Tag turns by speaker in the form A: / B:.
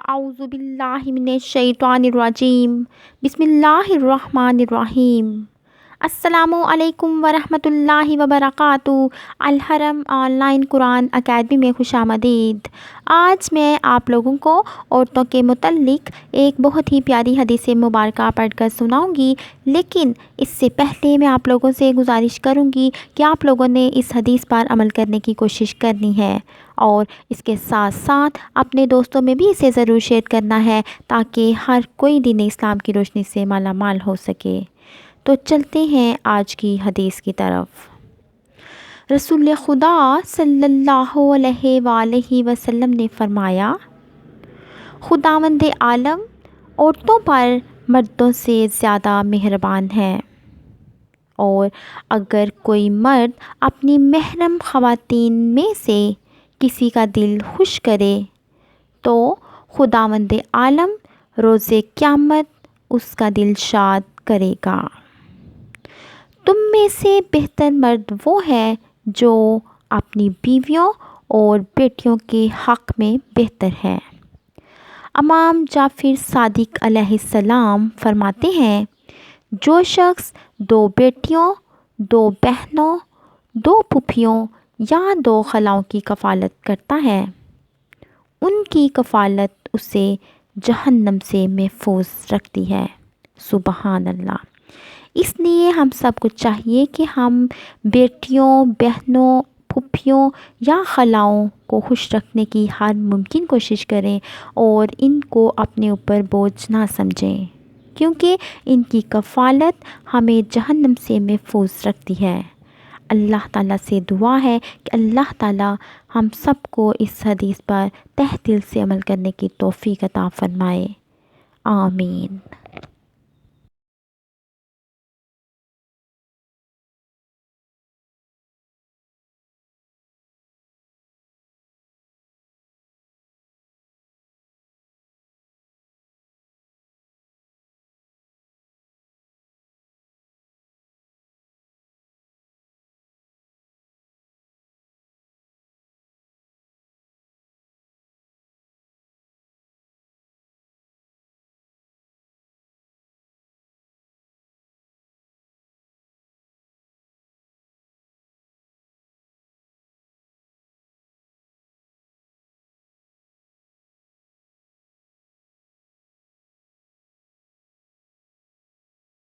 A: اعوذ باللہ من الشیطان الرجیم، بسم اللہ الرحمن الرحیم۔ السلام علیکم ورحمۃ اللہ وبرکاتہ۔ الحرم آن لائن قرآن اکیڈمی میں خوش آمدید۔ آج میں آپ لوگوں کو عورتوں کے متعلق ایک بہت ہی پیاری حدیث مبارکہ پڑھ کر سناؤں گی، لیکن اس سے پہلے میں آپ لوگوں سے گزارش کروں گی کہ آپ لوگوں نے اس حدیث پر عمل کرنے کی کوشش کرنی ہے، اور اس کے ساتھ ساتھ اپنے دوستوں میں بھی اسے ضرور شیئر کرنا ہے تاکہ ہر کوئی دین اسلام کی روشنی سے مالا مال ہو سکے۔ تو چلتے ہیں آج کی حدیث کی طرف۔ رسول خدا صلی اللہ علیہ وآلہ وسلم نے فرمایا، خداوند عالم عورتوں پر مردوں سے زیادہ مہربان ہے، اور اگر کوئی مرد اپنی محرم خواتین میں سے کسی کا دل خوش کرے تو خداوند عالم روز قیامت اس کا دل شاد کرے گا۔ تم میں سے بہتر مرد وہ ہے جو اپنی بیویوں اور بیٹیوں کے حق میں بہتر ہے۔ امام جعفر صادق علیہ السلام فرماتے ہیں، جو شخص 2 بیٹیوں، 2 بہنوں، 2 پھوپھیوں یا 2 خلاؤں کی کفالت کرتا ہے، ان کی کفالت اسے جہنم سے محفوظ رکھتی ہے۔ سبحان اللہ۔ اس لیے ہم سب کو چاہیے کہ ہم بیٹیوں، بہنوں، پھوپھیوں یا خلاؤں کو خوش رکھنے کی ہر ممکن کوشش کریں اور ان کو اپنے اوپر بوجھ نہ سمجھیں، کیونکہ ان کی کفالت ہمیں جہنم سے محفوظ رکھتی ہے۔ اللہ تعالیٰ سے دعا ہے کہ اللہ تعالیٰ ہم سب کو اس حدیث پر تہہ دل سے عمل کرنے کی توفیق عطا فرمائے۔ آمین۔